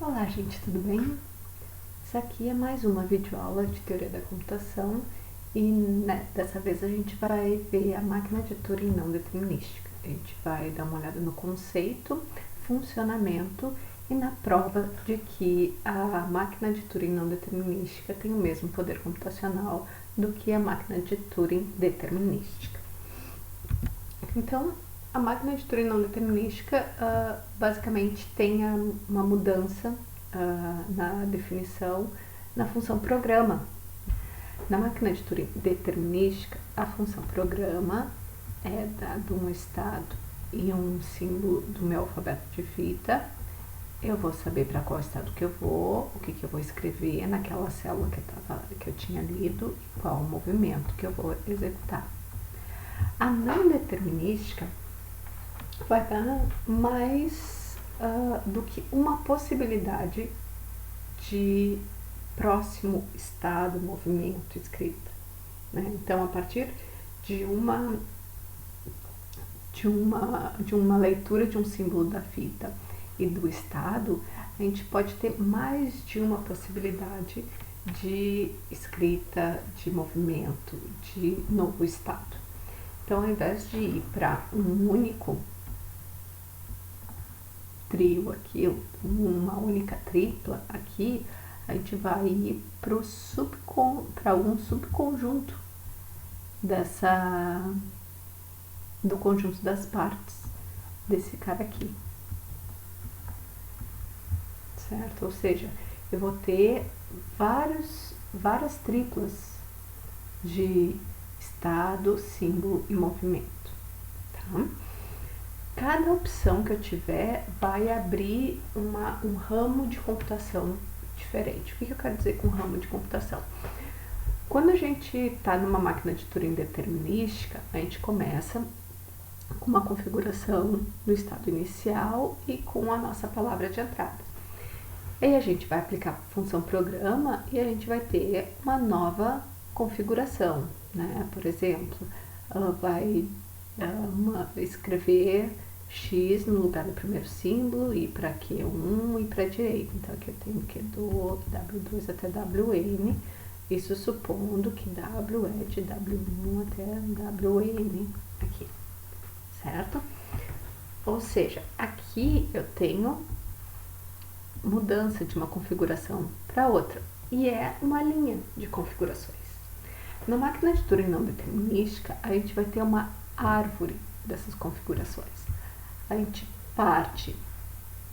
Olá, gente, tudo bem? Isso aqui é mais uma videoaula de teoria da computação e dessa vez a gente vai ver a máquina de Turing não determinística. A gente vai dar uma olhada no conceito, funcionamento e na prova de que a máquina de Turing não determinística tem o mesmo poder computacional do que a máquina de Turing determinística. Então, a máquina de Turing não determinística basicamente tem uma mudança na definição na função programa. Na máquina de Turing determinística, a função programa é dado um estado e um símbolo do meu alfabeto de fita. Eu vou saber para qual estado que eu vou, o que eu vou escrever naquela célula que eu tinha lido e qual o movimento que eu vou executar. A não determinística vai dar mais do que uma possibilidade de próximo estado, movimento, escrita. Né? Então, a partir de uma leitura de um símbolo da fita e do estado, a gente pode ter mais de uma possibilidade de escrita, de movimento, de novo estado. Então, ao invés de ir para um único trio aqui, uma única tripla aqui, a gente vai ir para um subconjunto do conjunto das partes desse cara aqui, certo? Ou seja, eu vou ter várias triplas de estado, símbolo e movimento, tá? Cada opção que eu tiver vai abrir um ramo de computação diferente. O que eu quero dizer com ramo de computação? Quando a gente está numa máquina de Turing determinística, a gente começa com uma configuração no estado inicial e com a nossa palavra de entrada. Aí a gente vai aplicar a função programa e a gente vai ter uma nova configuração, né? Por exemplo, ela vai escrever X no lugar do primeiro símbolo, ir para Q1 e para a direita. Então aqui eu tenho Q do W2 até WN, isso supondo que W é de W1 até WN aqui, certo? Ou seja, aqui eu tenho mudança de uma configuração para outra e é uma linha de configurações. Na máquina de Turing não determinística, a gente vai ter uma árvore dessas configurações. A gente parte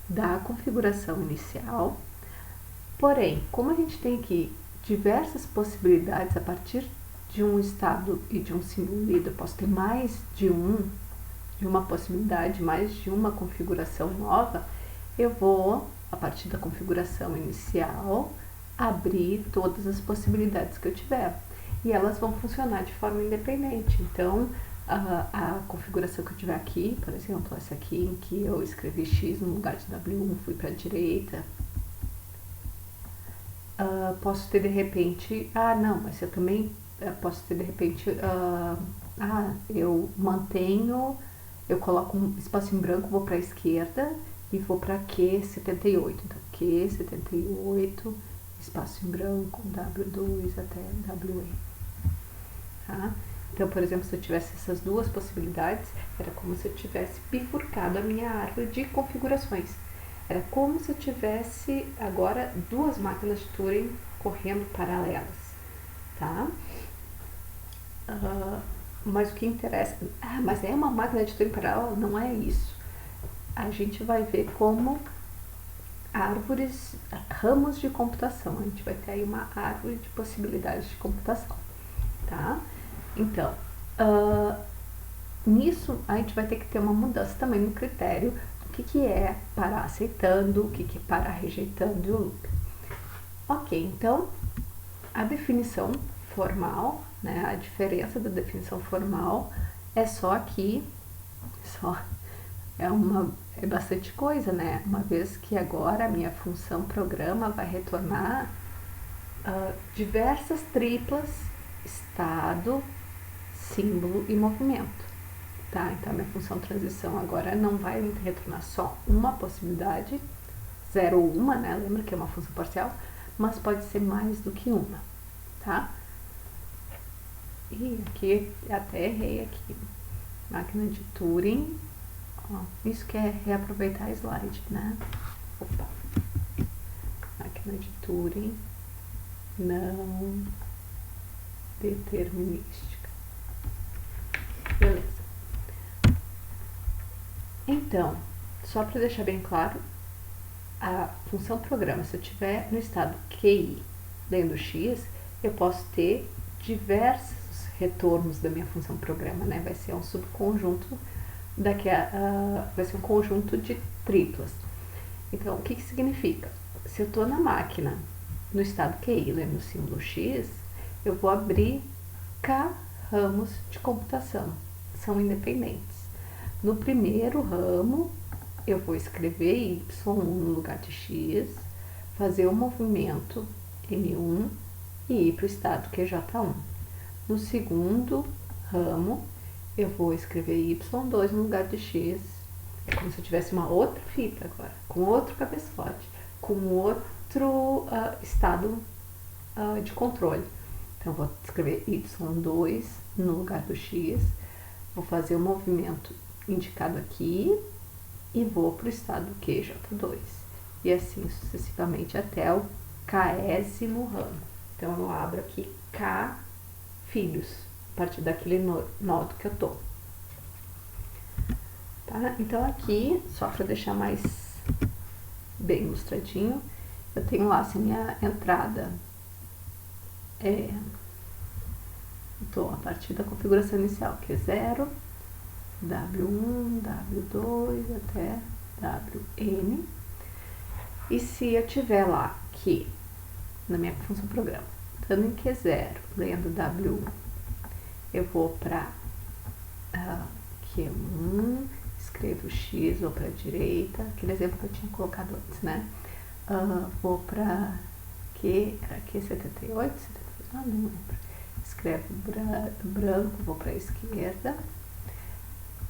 da configuração inicial, porém, como a gente tem aqui diversas possibilidades a partir de um estado e de um símbolo lido, eu posso ter mais de uma possibilidade, mais de uma configuração nova, eu vou, a partir da configuração inicial, abrir todas as possibilidades que eu tiver. E elas vão funcionar de forma independente. Então, a configuração que eu tiver aqui, por exemplo, essa aqui em que eu escrevi X no lugar de W1, fui para a direita, posso ter de repente, mas eu também posso ter de repente, eu mantenho, eu coloco um espaço em branco, vou para a esquerda e vou para Q78. Então, Q78, espaço em branco, W2 até WN. Tá? Então, por exemplo, se eu tivesse essas duas possibilidades, era como se eu tivesse bifurcado a minha árvore de configurações. Era como se eu tivesse agora duas máquinas de Turing correndo paralelas, tá? Mas o que interessa... mas é uma máquina de Turing paralela? Não é isso. A gente vai ver como árvores, ramos de computação. A gente vai ter aí uma árvore de possibilidades de computação, tá? Então, nisso a gente vai ter que ter uma mudança também no critério do que é parar aceitando, o que é parar rejeitando e o loop. Ok, então a definição formal, né, a diferença da definição formal é só aqui, é bastante coisa, né? Uma vez que agora a minha função programa vai retornar diversas triplas, estado, símbolo e movimento, tá? Então a minha função transição agora não vai retornar só uma possibilidade, 0 ou uma, né? Lembra que é uma função parcial, mas pode ser mais do que uma, tá? E aqui, até errei aqui. Máquina de Turing. Ó, isso que é reaproveitar slide, né? Opa. Máquina de Turing não determinística. Beleza. Então, só para deixar bem claro, a função programa, se eu estiver no estado QI lendo x, eu posso ter diversos retornos da minha função programa, né? Vai ser um subconjunto vai ser um conjunto de triplas. Então, o que significa? Se eu estou na máquina no estado QI lendo o símbolo x, eu vou abrir K ramos de computação, são independentes. No primeiro ramo, eu vou escrever Y1 no lugar de X, fazer o movimento N1 e ir para o estado QJ1. No segundo ramo, eu vou escrever Y2 no lugar de X. É como se eu tivesse uma outra fita agora, com outro cabeçote, com outro estado de controle. Então, vou escrever Y2 no lugar do X, vou fazer o movimento indicado aqui e vou para o estado QJ2. E assim sucessivamente até o késimo ramo. Então, eu abro aqui K filhos, a partir daquele nodo que eu tô. Tá? Então, aqui, só para deixar mais bem ilustradinho, eu tenho lá assim, minha entrada a partir da configuração inicial, que é 0, W1, W2 até WN. E se eu tiver lá que, na minha função programa, estando em Q0, lendo W1, eu vou para Q1, escrevo X, vou para a direita, aquele exemplo que eu tinha colocado antes, né? Vou para Q78, não lembro. Escrevo branco, vou para a esquerda.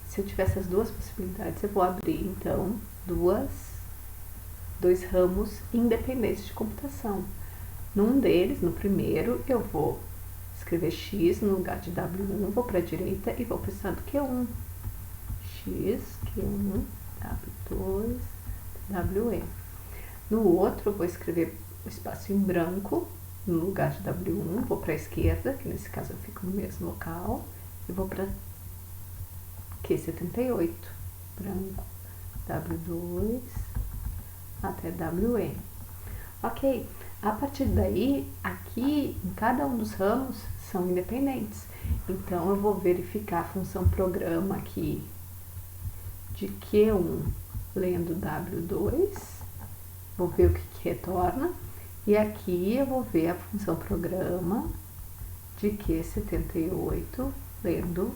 Se eu tiver essas duas possibilidades, eu vou abrir, então, dois ramos independentes de computação. Num deles, no primeiro, eu vou escrever X no lugar de W1, vou para a direita e vou para o estado Q1. X, Q1, W2, WN. No outro, eu vou escrever o espaço em branco no lugar de W1, vou para a esquerda, que nesse caso eu fico no mesmo local, e vou para Q78, branco, W2 até WN. Ok, a partir daí, aqui em cada um dos ramos são independentes. Então, eu vou verificar a função programa aqui de Q1 lendo W2, vou ver o que retorna, e aqui eu vou ver a função programa de Q78 lendo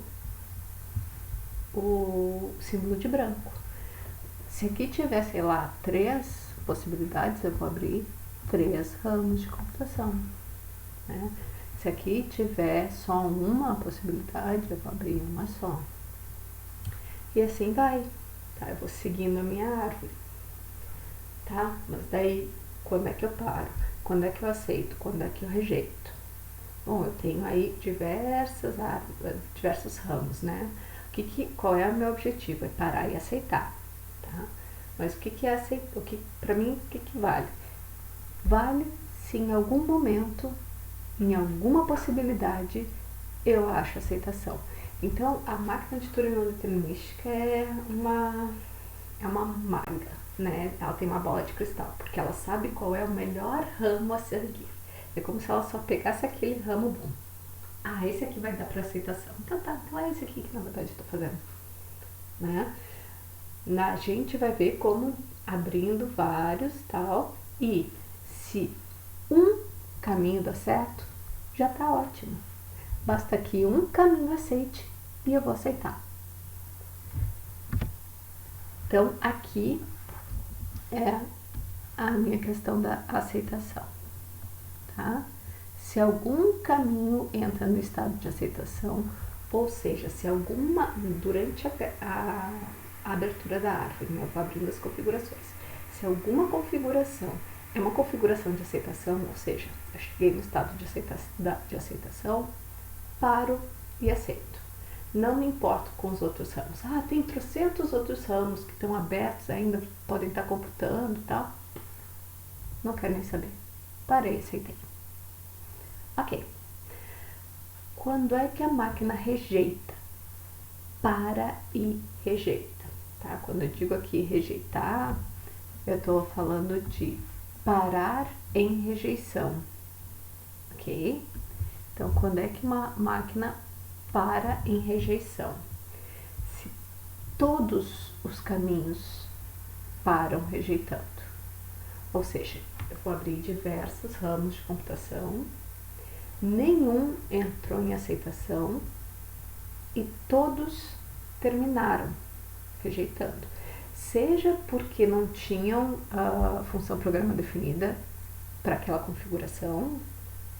o símbolo de branco. Se aqui tiver, sei lá, 3 possibilidades, eu vou abrir 3 ramos de computação, né? Se aqui tiver só uma possibilidade, eu vou abrir uma só. E assim vai, tá? Eu vou seguindo a minha árvore, tá? Mas daí, quando é que eu paro? Quando é que eu aceito? Quando é que eu rejeito? Bom, eu tenho aí diversos ramos, né? Qual é o meu objetivo? É parar e aceitar, tá? Mas o que é aceitar? Pra mim, o que vale? Vale se em algum momento, em alguma possibilidade, eu acho aceitação. Então, a máquina de Turing não determinística é uma maga, né? Ela tem uma bola de cristal, porque ela sabe qual é o melhor ramo a seguir. É como se ela só pegasse aquele ramo bom. Ah, esse aqui vai dar para aceitação. Então tá, então é esse aqui que na verdade eu tô fazendo, né? A gente vai ver como abrindo vários tal, e se um caminho dá certo, já tá ótimo. Basta que um caminho aceite e eu vou aceitar. Então, aqui é a minha questão da aceitação, tá? Se algum caminho entra no estado de aceitação, ou seja, se durante a abertura da árvore, né, eu vou abrindo as configurações, se alguma configuração é uma configuração de aceitação, ou seja, eu cheguei no estado de aceitação, paro e aceito. Não me importo com os outros ramos. Tem trocentos outros ramos que estão abertos ainda, podem estar computando e tal. Não quero nem saber. Parei, aceitei. Ok. Quando é que a máquina rejeita? Para e rejeita. Tá? Quando eu digo aqui rejeitar, eu estou falando de parar em rejeição. Ok? Então, quando é que uma máquina para em rejeição? Se todos os caminhos param rejeitando. Ou seja, eu vou abrir diversos ramos de computação, nenhum entrou em aceitação e todos terminaram rejeitando. Seja porque não tinham a função programa definida para aquela configuração,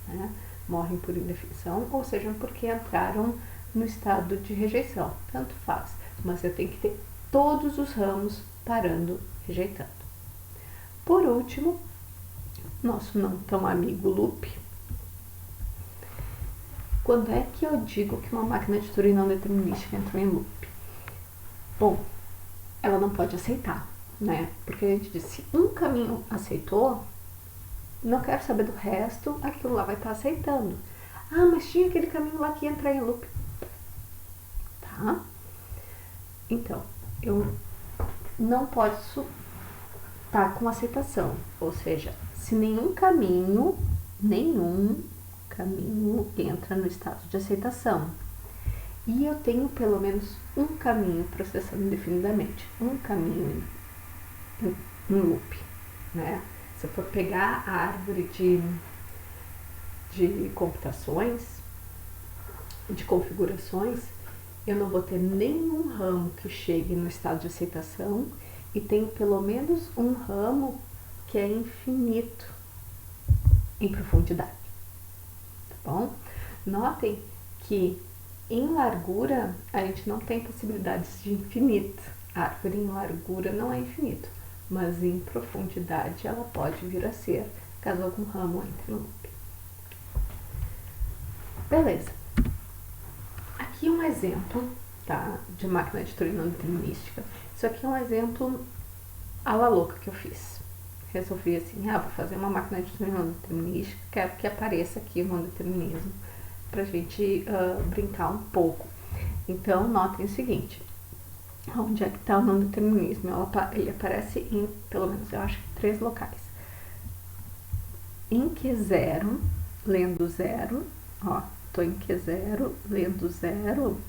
né? Morrem por indefinição, ou seja porque entraram no estado de rejeição. Tanto faz, mas eu tenho que ter todos os ramos parando, rejeitando. Por último, nosso não tão amigo loop. Quando é que eu digo que uma máquina de Turing não determinística entrou em loop? Bom, ela não pode aceitar, né? Porque a gente diz, se um caminho aceitou, não quero saber do resto, aquilo lá vai estar aceitando. Mas tinha aquele caminho lá que ia entrar em loop. Tá? Então, eu não posso estar com aceitação. Ou seja, se nenhum caminho entra no estado de aceitação. E eu tenho pelo menos um caminho processando indefinidamente. Um caminho em loop, né? Se eu for pegar a árvore de computações, de configurações, eu não vou ter nenhum ramo que chegue no estado de aceitação e tenho pelo menos um ramo que é infinito em profundidade. Tá bom? Notem que em largura a gente não tem possibilidades de infinito. A árvore em largura não é infinito, mas em profundidade ela pode vir a ser, caso algum ramo entre no loop. Beleza. Aqui um exemplo, tá, de máquina de Turing não determinística. Isso aqui é um exemplo à la louca que eu fiz. Resolvi assim, vou fazer uma máquina de Turing não determinística, quero que apareça aqui o não determinismo, pra gente brincar um pouco. Então, notem o seguinte, onde é que está o não determinismo? Ele aparece em, pelo menos, eu acho que 3 locais. Em Q0, lendo 0, estou em Q0, lendo 0,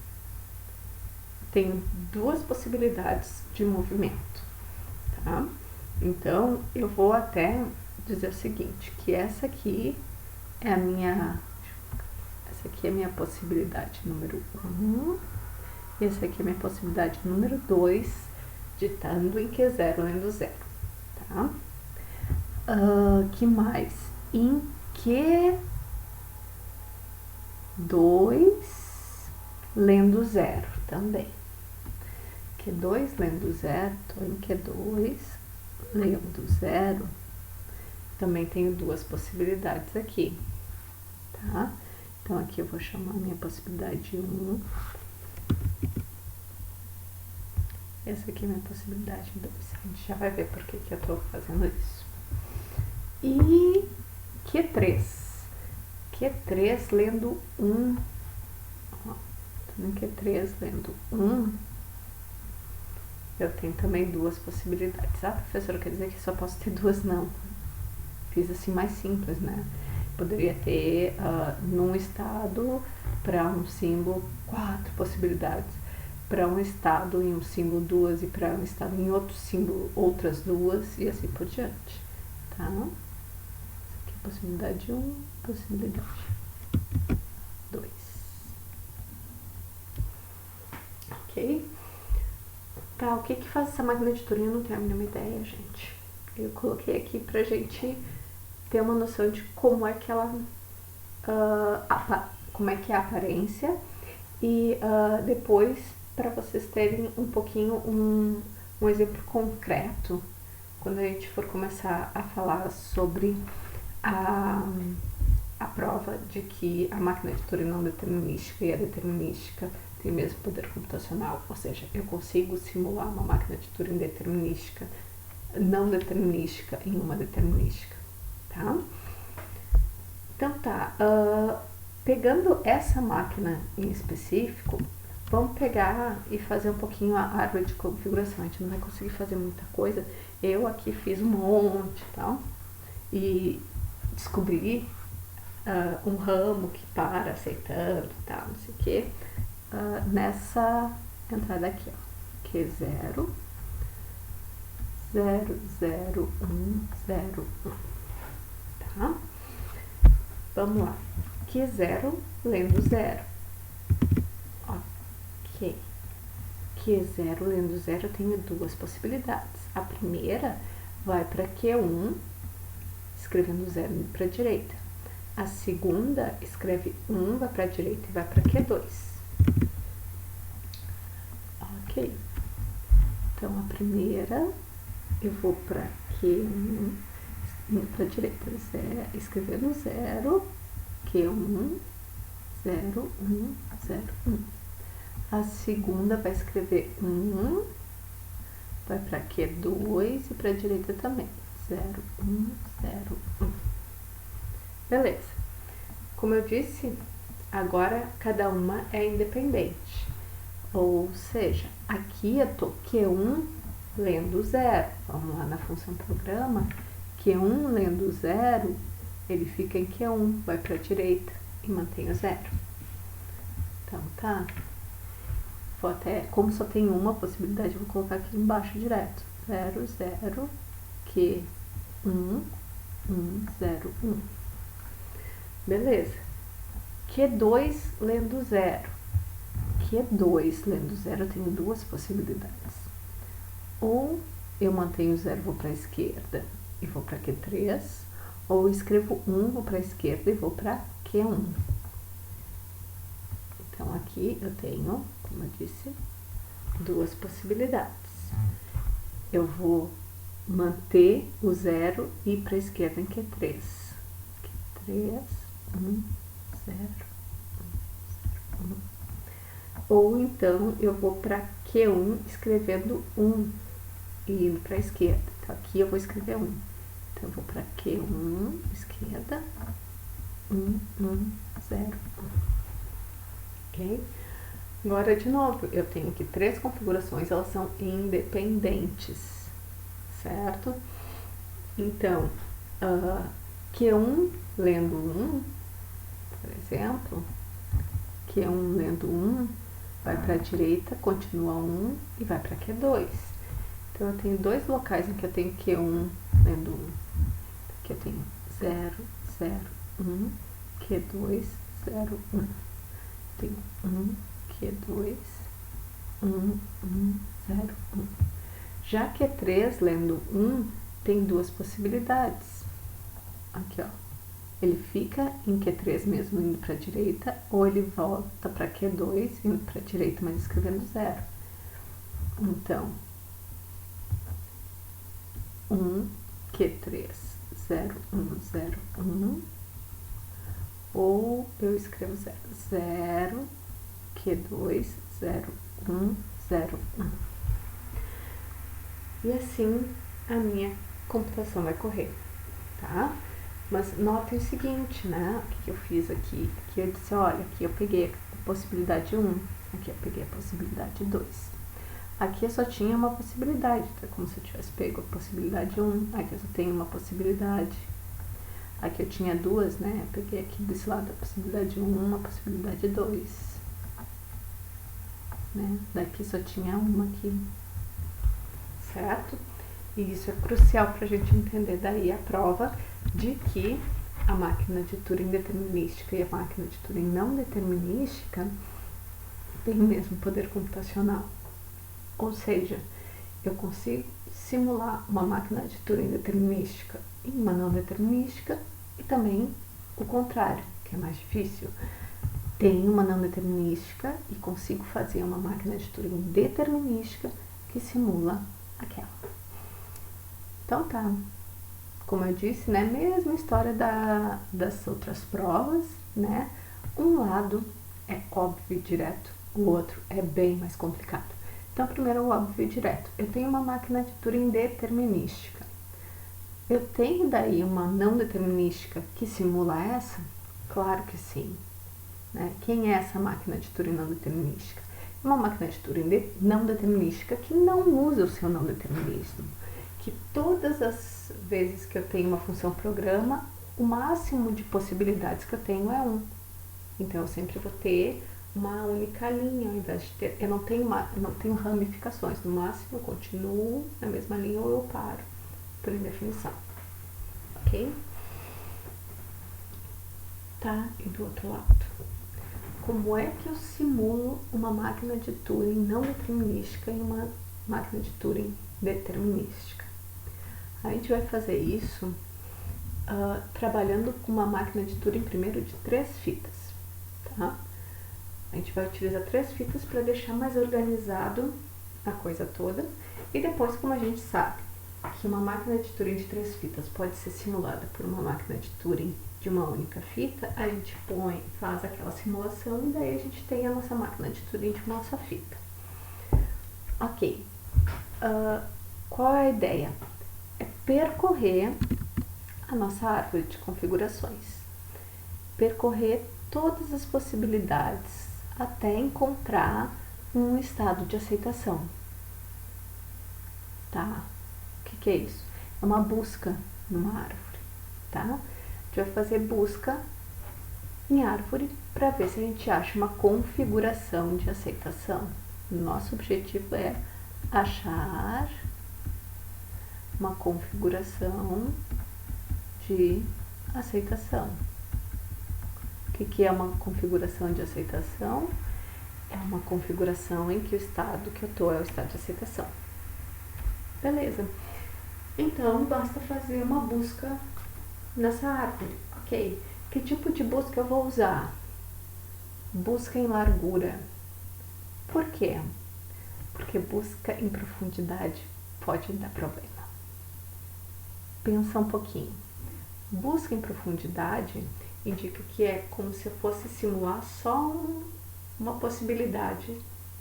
tenho 2 possibilidades de movimento, tá? Então, eu vou até dizer o seguinte, que essa aqui é a minha possibilidade número 1, e essa aqui é a minha possibilidade número 2, ditando em Q0, lendo 0, tá? Que mais? Em Q2, lendo 0 também. Q2, lendo 0, estou em Q2, lendo 0, também tenho 2 possibilidades aqui, tá? Então, aqui eu vou chamar minha possibilidade 1. Essa aqui é minha possibilidade 2. A gente já vai ver por que eu estou fazendo isso. E Q3. Q3 lendo 1. Também Q3 lendo 1. Eu tenho também 2 possibilidades. Professora, quer dizer que só posso ter 2? Não. Fiz assim mais simples, né? Poderia ter num estado para um símbolo 4 possibilidades, para um estado em um símbolo 2 e para um estado em outro símbolo outras 2 e assim por diante, tá? Essa aqui é possibilidade 1, possibilidade 2. Ok? Tá, o que faz essa máquina de Turing? Eu não tenho a mínima ideia, gente. Eu coloquei aqui pra gente ter uma noção de como é que ela como é que é a aparência e depois para vocês terem um pouquinho um exemplo concreto quando a gente for começar a falar sobre a prova de que a máquina de Turing não determinística e a determinística tem o mesmo poder computacional, ou seja, eu consigo simular uma máquina de Turing determinística, não determinística em uma determinística, tá? Então tá, pegando essa máquina em específico, vamos pegar e fazer um pouquinho a árvore de configuração. A gente não vai conseguir fazer muita coisa. Eu aqui fiz um monte e tal, e descobri um ramo que para aceitando e tal, não sei o que, nessa entrada aqui, ó, que é 0, 0, 0, 1, 0, 1, tá? Vamos lá, que é 0 lendo 0, ok, que é 0 lendo 0 eu tenho duas possibilidades. A primeira vai para Q1, escrevendo 0 indo para a direita. A segunda escreve 1, vai para a direita e vai para Q2. Ok. Então, a primeira, eu vou para Q1, indo para a direita, escrevendo 0, Q1, 0, 1, 0, 1. A segunda vai escrever 1, vai para Q2 e para a direita também. 0, 1, 0, 1. Beleza. Como eu disse, agora cada uma é independente. Ou seja, aqui eu tô Q1 lendo 0. Vamos lá na função programa. Q1 lendo 0, ele fica em Q1, vai para a direita e mantém o 0. Então tá. Vou até, como só tem uma possibilidade, vou colocar aqui embaixo direto. 0, 0, Q1, 1, 0, 1. Beleza. Q2 lendo 0. Q2 lendo 0 eu tenho duas possibilidades. Ou eu mantenho o 0 e vou para a esquerda e vou para Q3, ou eu escrevo 1, vou para a esquerda e vou para Q1. Então aqui eu tenho, como eu disse, duas possibilidades. Eu vou manter o 0 e ir para a esquerda em Q3. Q3, 1, 0, 1, 0, 1. Ou então eu vou para Q1 escrevendo 1 e indo para a esquerda. Então aqui eu vou escrever 1. Então eu vou para Q1, esquerda, 1, 1, 0, 1. Ok? Agora de novo, eu tenho aqui três configurações, elas são independentes, certo? Então, Q1 lendo 1, por exemplo, Q1 lendo 1, vai para a direita, continua 1 e vai para Q2. Então, eu tenho dois locais em que eu tenho Q1 lendo 1. Aqui eu tenho 0, 0, 1, Q2, 0, 1. Tenho 1, Q2, 1, 1, 0, 1. Já Q3 lendo 1, tem duas possibilidades. Aqui, ó. Ele fica em Q3 mesmo indo para a direita, ou ele volta para Q2 indo para a direita, mas escrevendo 0. Então, 1, Q3, 0, 1, 0, 1. Ou eu escrevo 0, 0, Q2, 0, 1, 0, 1. E assim a minha computação vai correr, tá? Mas notem o seguinte, né? O que eu fiz aqui? Aqui eu disse, olha, aqui eu peguei a possibilidade 1, aqui eu peguei a possibilidade 2. Aqui eu só tinha uma possibilidade, tá? Como se eu tivesse pego a possibilidade 1, aqui eu só tenho uma possibilidade. Aqui eu tinha duas, né? Eu peguei aqui desse lado a possibilidade 1, a possibilidade 2. Né? Daqui só tinha uma aqui, certo? E isso é crucial para a gente entender daí a prova de que a máquina de Turing determinística e a máquina de Turing não determinística têm o mesmo poder computacional. Ou seja, eu consigo simular uma máquina de Turing determinística e uma não determinística e também o contrário, que é mais difícil. Tenho uma não determinística e consigo fazer uma máquina de Turing determinística que simula aquela. Então tá, como eu disse, né, mesma história das outras provas, né, um lado é óbvio e direto, o outro é bem mais complicado. Então, primeiro o óbvio e direto. Eu tenho uma máquina de Turing determinística. Eu tenho daí uma não determinística que simula essa? Claro que sim. Né? Quem é essa máquina de Turing não determinística? Uma máquina de Turing não determinística que não usa o seu não determinismo. Que todas as vezes que eu tenho uma função programa, o máximo de possibilidades que eu tenho é 1. Então, eu sempre vou ter uma única linha, ao invés de ter... Eu não tenho ramificações. No máximo, eu continuo na mesma linha ou eu paro, por indefinição. Ok? Tá, e do outro lado. Como é que eu simulo uma máquina de Turing não determinística e uma máquina de Turing determinística? A gente vai fazer isso trabalhando com uma máquina de Turing primeiro de 3 fitas. Tá? A gente vai utilizar 3 fitas para deixar mais organizado a coisa toda. E depois, como a gente sabe que uma máquina de Turing de 3 fitas pode ser simulada por uma máquina de Turing de uma única fita, a gente faz aquela simulação e daí a gente tem a nossa máquina de Turing de uma só fita. Ok. Qual é a ideia? É percorrer a nossa árvore de configurações. Percorrer todas as possibilidades até encontrar um estado de aceitação. Tá? O que é isso? É uma busca numa árvore, tá? A gente vai fazer busca em árvore para ver se a gente acha uma configuração de aceitação. Nosso objetivo é achar uma configuração de aceitação. O que é uma configuração de aceitação? É uma configuração em que o estado que eu estou é o estado de aceitação. Beleza. Então, basta fazer uma busca nessa árvore, ok? Que tipo de busca eu vou usar? Busca em largura. Por quê? Porque busca em profundidade pode dar problema. Pensa um pouquinho. Busca em profundidade indica que é como se eu fosse simular só uma possibilidade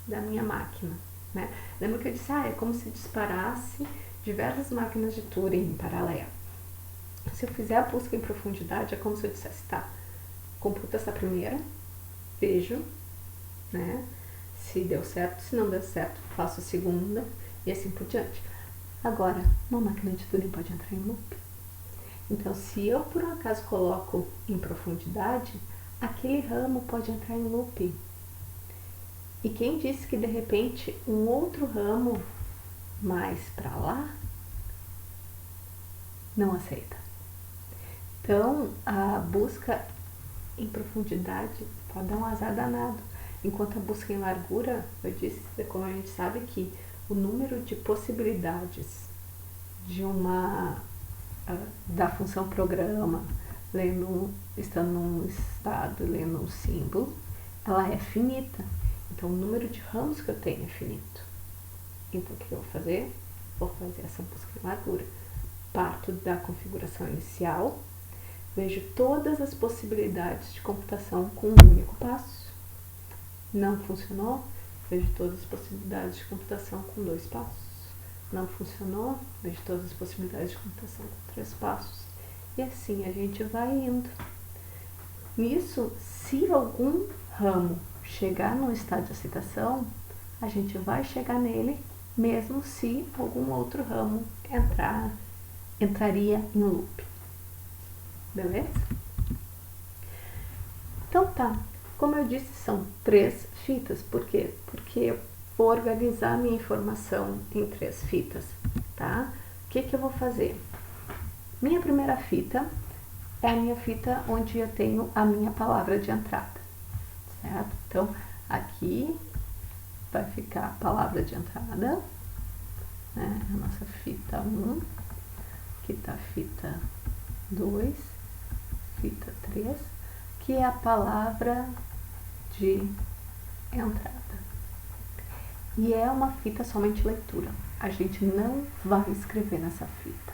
da minha máquina. Né? Lembra que eu disse, é como se disparasse diversas máquinas de Turing em paralelo. Se eu fizer a busca em profundidade, é como se eu dissesse, tá, computa essa primeira, vejo, né, se deu certo, se não deu certo, faço a segunda e assim por diante. Agora, uma máquina de Turing pode entrar em loop. Então, se eu por um acaso coloco em profundidade, aquele ramo pode entrar em loop. E quem disse que de repente um outro ramo mais para lá não aceita? Então, a busca em profundidade pode dar um azar danado. Enquanto a busca em largura, eu disse, como a gente sabe que o número de possibilidades de da função programa, estando num estado, lendo um símbolo, ela é finita. Então, o número de ramos que eu tenho é finito. Então, o que eu vou fazer? Vou fazer essa busca em largura. Parto da configuração inicial, vejo todas as possibilidades de computação com um único passo. Não funcionou? Vejo todas as possibilidades de computação com 2 passos. Não funcionou? Vejo todas as possibilidades de computação com 3 passos. E assim a gente vai indo. Nisso, se algum ramo chegar no estado de aceitação, a gente vai chegar nele, mesmo se algum outro ramo entraria em loop. Beleza? Então tá, como eu disse, são 3 fitas. Por quê? Porque eu vou organizar minha informação em 3 fitas, tá? O que eu vou fazer? Minha primeira fita é a minha fita onde eu tenho a minha palavra de entrada, certo? Então, aqui vai ficar a palavra de entrada, né? A nossa fita 1, aqui tá a fita 2, fita 3, que é a palavra de entrada. E é uma fita somente leitura. a gente não vai escrever nessa fita.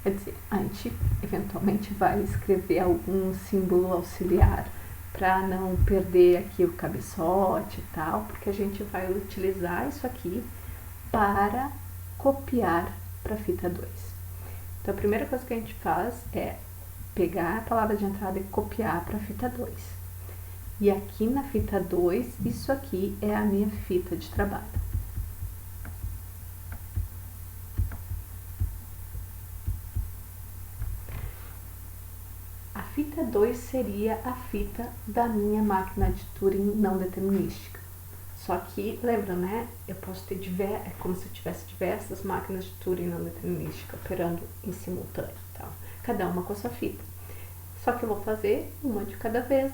Quer dizer, a gente eventualmente vai escrever algum símbolo auxiliar para não perder aqui o cabeçote e tal, porque a gente vai utilizar isso aqui para copiar para a fita 2. Então, a primeira coisa que a gente faz é pegar a palavra de entrada e copiar para a fita 2. E aqui na fita 2, isso aqui é a minha fita de trabalho. A fita 2 seria a fita da minha máquina de Turing não determinística. Só que, lembra, né? Eu posso ter é como se eu tivesse diversas máquinas de Turing não determinística operando em simultâneo, tá? Cada uma com a sua fita. Só que eu vou fazer uma de cada vez,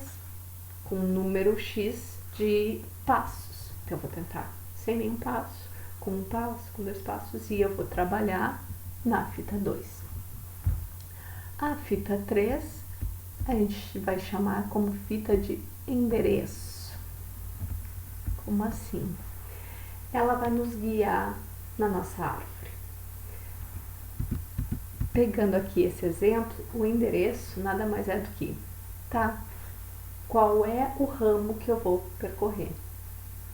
com um número X de passos. Então, eu vou tentar sem nenhum passo, com um passo, com 2 passos, e eu vou trabalhar na fita 2. A fita 3, a gente vai chamar como fita de endereço. Como assim? Ela vai nos guiar na nossa árvore. Pegando aqui esse exemplo, o endereço nada mais é do que, tá? Qual é o ramo que eu vou percorrer,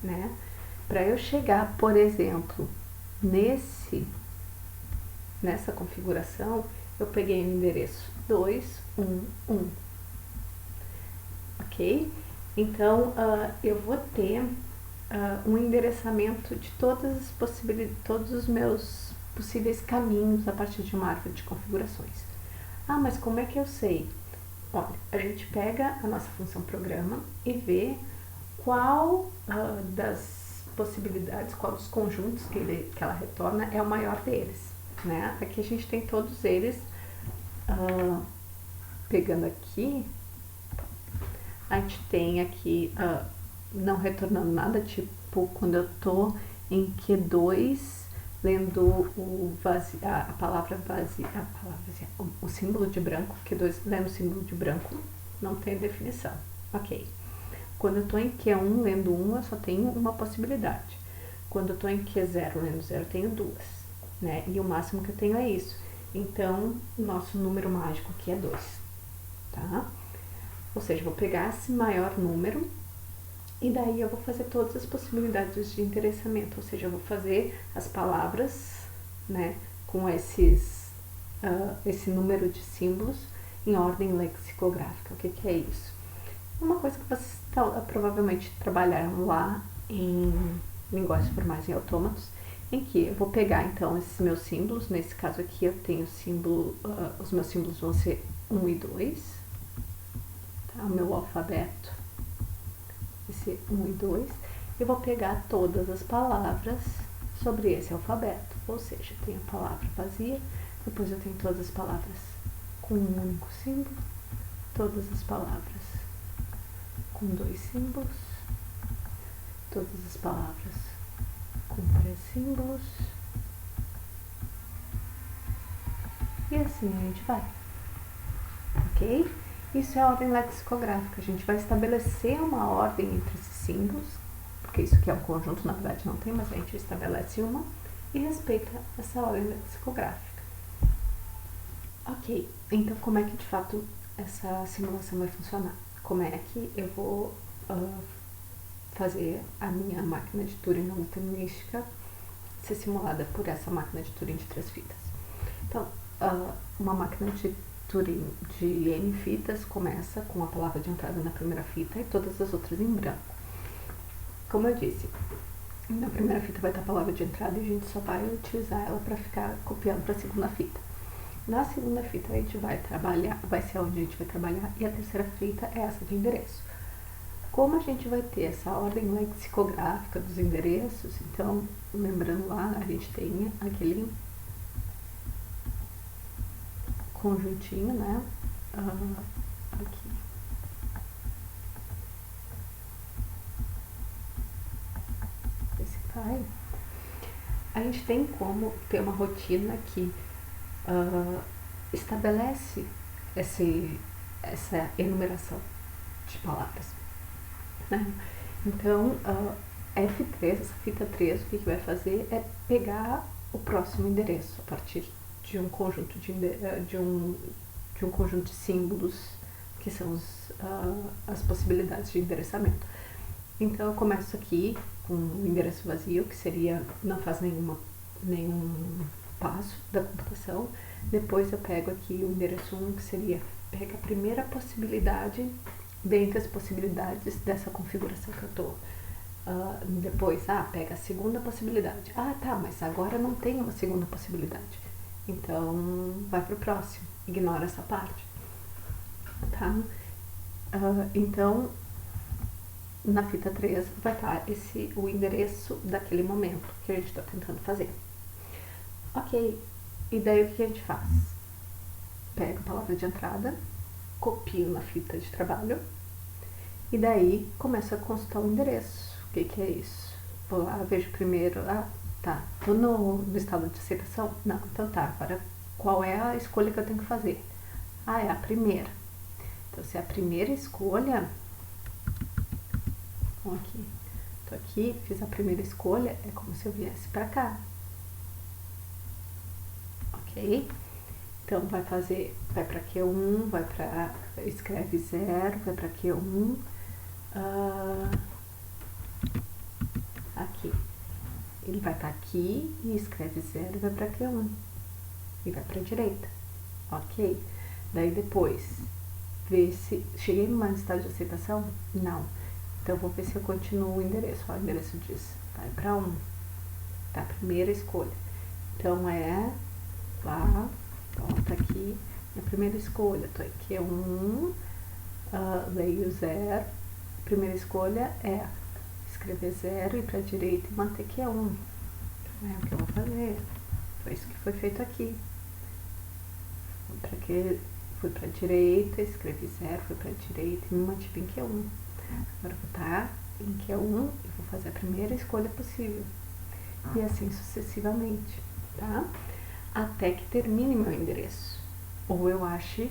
né? Para eu chegar, por exemplo, nessa configuração, eu peguei o endereço 211, ok? Então, eu vou ter um endereçamento de todas as possibilidades, todos os meus possíveis caminhos a partir de uma árvore de configurações. Ah, mas como é que eu sei? Olha, a gente pega a nossa função programa e vê qual das possibilidades, qual dos conjuntos que ela retorna é o maior deles, né? Aqui a gente tem todos eles, pegando aqui, a gente tem aqui não retornando nada, tipo quando eu tô em Q2 lendo a palavra vazia, o símbolo de branco, Q2 lendo o símbolo de branco, não tem definição, ok. Quando eu tô em Q1 lendo 1, eu só tenho uma possibilidade. Quando eu tô em Q0 lendo 0, eu tenho 2, né? E o máximo que eu tenho é isso. Então, o nosso número mágico aqui é 2, tá? Ou seja, eu vou pegar esse maior número e daí eu vou fazer todas as possibilidades de endereçamento, ou seja, eu vou fazer as palavras, né, com esse número de símbolos em ordem lexicográfica. O que é isso? Uma coisa que vocês provavelmente trabalharam lá em linguagens formais e autômatos, em que eu vou pegar então esses meus símbolos, nesse caso aqui eu tenho símbolo, os meus símbolos vão ser 1 e 2, tá? O meu alfabeto vai ser 1 e 2, eu vou pegar todas as palavras sobre esse alfabeto, ou seja, eu tenho a palavra vazia, depois eu tenho todas as palavras com um único símbolo, todas as palavras com 2 símbolos, todas as palavras com 3 símbolos, e assim a gente vai, ok? Isso é a ordem lexicográfica, a gente vai estabelecer uma ordem entre esses símbolos, porque isso aqui é um conjunto, na verdade não tem, mas a gente estabelece uma e respeita essa ordem lexicográfica. Ok, então como é que de fato essa simulação vai funcionar? Como é que eu vou fazer a minha máquina de Turing não determinística ser simulada por essa máquina de Turing de 3 fitas? Então, uma máquina de Turing de N fitas começa com a palavra de entrada na primeira fita e todas as outras em branco. Como eu disse, na primeira fita vai estar a palavra de entrada e a gente só vai utilizar ela para ficar copiando para a segunda fita. Na segunda fita a gente vai trabalhar, vai ser onde a gente vai trabalhar, e a terceira fita é essa de endereço. Como a gente vai ter essa ordem lexicográfica dos endereços, então, lembrando lá, a gente tem aquele conjuntinho, né, aqui. Esse vai. A gente tem como ter uma rotina que estabelece essa enumeração de palavras, né? Então, F3, essa fita 3, o que vai fazer é pegar o próximo endereço a partir de um conjunto de um conjunto de símbolos que são as possibilidades de endereçamento. Então eu começo aqui com o endereço vazio, que seria, não faz nenhum passo da computação. Depois eu pego aqui o endereço 1, que seria, pega a primeira possibilidade dentre as possibilidades dessa configuração que eu estou. Depois, pega a segunda possibilidade. Tá, mas agora não tem uma segunda possibilidade. Então, vai para o próximo. Ignora essa parte. Tá? Então, na fita 3 vai estar o endereço daquele momento que a gente está tentando fazer. Ok, e daí o que a gente faz? Pega a palavra de entrada, copio na fita de trabalho e daí começo a consultar o endereço. O que é isso? Vou lá, vejo primeiro, tá, tô no estado de aceitação? Não, então tá, agora qual é a escolha que eu tenho que fazer? É a primeira. Então, se é a primeira escolha, aqui, tô aqui, fiz a primeira escolha, é como se eu viesse pra cá. Ok? Então, vai pra Q1, escreve 0, vai pra Q1, aqui. Ele vai estar aqui e escreve 0 e vai pra Q1. E vai pra direita. Ok? Daí depois, ver se... Cheguei numa estado de aceitação? Não. Então, vou ver se eu continuo o endereço. O endereço diz, vai pra 1. Tá, a primeira escolha. Então, lá, tá aqui, na primeira escolha, tô aqui, Q1, leio 0, primeira escolha é escrever 0 e para a direita e manter Q1. É o que eu vou fazer. Foi isso que foi feito aqui. Fui para a direita, escrevi 0, fui para a direita e me mantive em Q1. Agora vou estar em Q1 e vou fazer a primeira escolha possível. E assim sucessivamente, tá? Até que termine meu endereço. Ou eu ache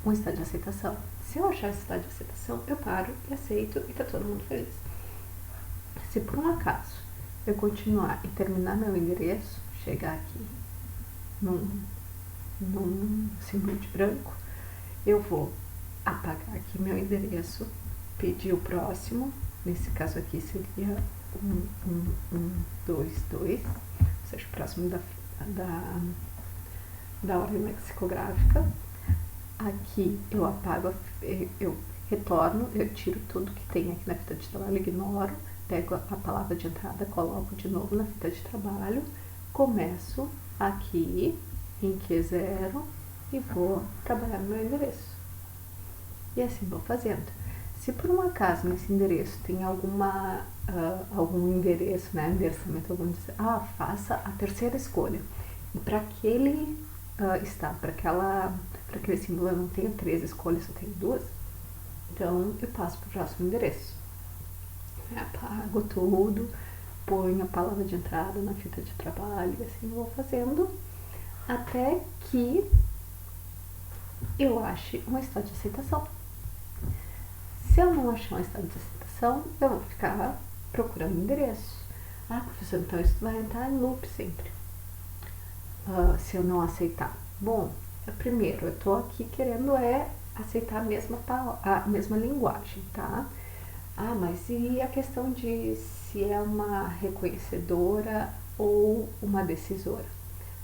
um estado de aceitação. Se eu achar esse estado de aceitação, eu paro e aceito e tá todo mundo feliz. Se por um acaso eu continuar e terminar meu endereço, chegar aqui num símbolo de branco, eu vou apagar aqui meu endereço, pedir o próximo, nesse caso aqui seria 2, ou seja, o próximo da ordem lexicográfica. Aqui eu apago, eu retorno, eu tiro tudo que tem aqui na fita de trabalho, ignoro, pego a palavra de entrada, coloco de novo na fita de trabalho, começo aqui em Q0 e vou trabalhar no meu endereço. E assim vou fazendo. Se por um acaso nesse endereço tem algum endereço, né, endereçamento, algum dizer, faça a terceira escolha. E para aquele estado, para aquele símbolo eu não tenho 3 escolhas, eu tenho 2, então eu passo para o próximo endereço. Apago tudo, ponho a palavra de entrada na fita de trabalho e assim vou fazendo até que eu ache um estado de aceitação. Se eu não achar um estado de aceitação, eu vou ficar procurando endereço. Professor, então isso vai entrar em loop sempre. Se eu não aceitar. Bom, primeiro, eu tô aqui querendo aceitar a mesma linguagem, tá? Mas e a questão de se é uma reconhecedora ou uma decisora?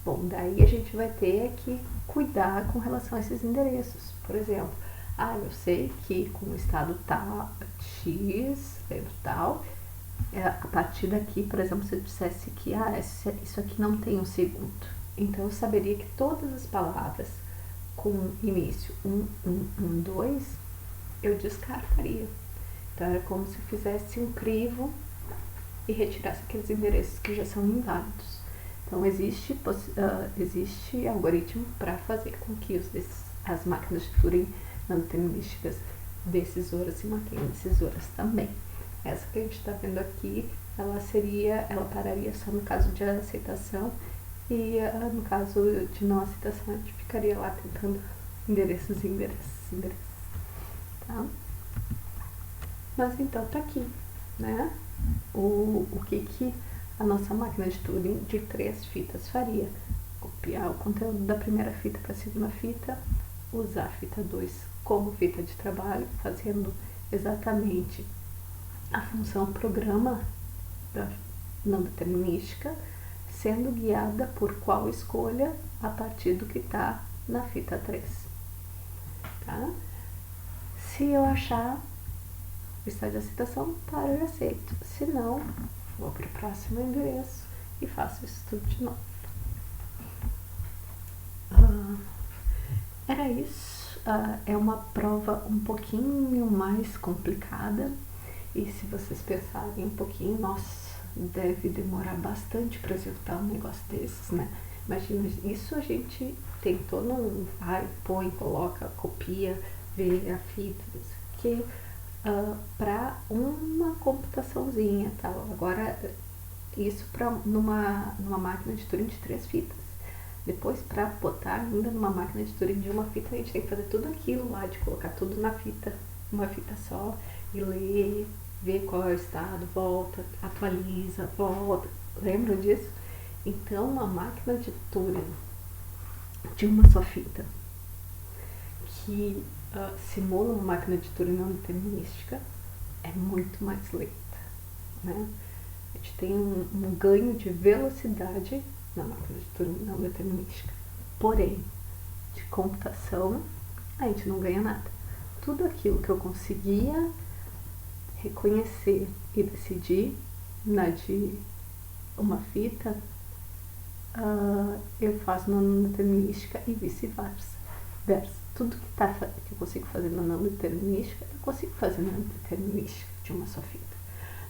Bom, daí a gente vai ter que cuidar com relação a esses endereços. Por exemplo, eu sei que com o estado tal, X, tal, a partir daqui, por exemplo, se eu dissesse que isso aqui não tem um segundo, então eu saberia que todas as palavras com início 2, eu descartaria. Então era como se eu fizesse um crivo e retirasse aqueles endereços que já são inválidos. Então existe algoritmo para fazer com que as máquinas de Turing não determinísticas decisoras e mantenham decisoras também. Essa que a gente está vendo aqui, ela pararia só no caso de aceitação e no caso de não aceitação a gente ficaria lá tentando endereços, tá? Mas então tá aqui, né? O que a nossa máquina de Turing de 3 fitas faria: copiar o conteúdo da primeira fita para a segunda fita, usar a fita 2 como fita de trabalho, fazendo exatamente a função programa da não determinística, sendo guiada por qual escolha a partir do que está na fita 3. Tá? Se eu achar o estado de aceitação, paro e aceito. Se não, vou para o próximo endereço e faço isso tudo de novo. Era isso. É uma prova um pouquinho mais complicada, e se vocês pensarem um pouquinho, nossa, deve demorar bastante para executar um negócio desses, né? Imagina, isso a gente tentou, não vai, põe, coloca, copia, vê a fita, não sei o que, para uma computaçãozinha, tal. Agora, isso numa máquina de Turing de 3 fitas. Depois, para botar ainda numa máquina de Turing de uma fita, a gente tem que fazer tudo aquilo lá, de colocar tudo na fita, uma fita só, e ler, ver qual é o estado, volta, atualiza, volta. Lembram disso? Então, uma máquina de Turing de uma só fita, que simula uma máquina de Turing não determinística, é muito mais lenta, né? A gente tem um ganho de velocidade na máquina de Turing não determinística. Porém, de computação, a gente não ganha nada. Tudo aquilo que eu conseguia reconhecer e decidir na de uma fita, eu faço na não determinística e vice-versa. Tudo que eu consigo fazer na não determinística, eu consigo fazer na determinística de uma só fita.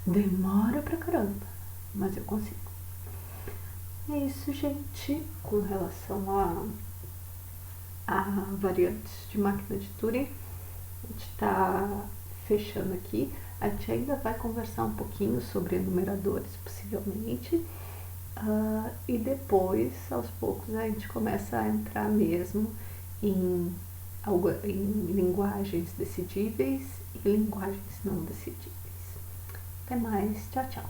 Demora pra caramba, mas eu consigo. É isso, gente, com relação a variantes de máquina de Turing. A gente está fechando aqui. A gente ainda vai conversar um pouquinho sobre enumeradores, possivelmente, e depois, aos poucos, a gente começa a entrar mesmo em linguagens decidíveis e linguagens não decidíveis. Até mais, tchau, tchau.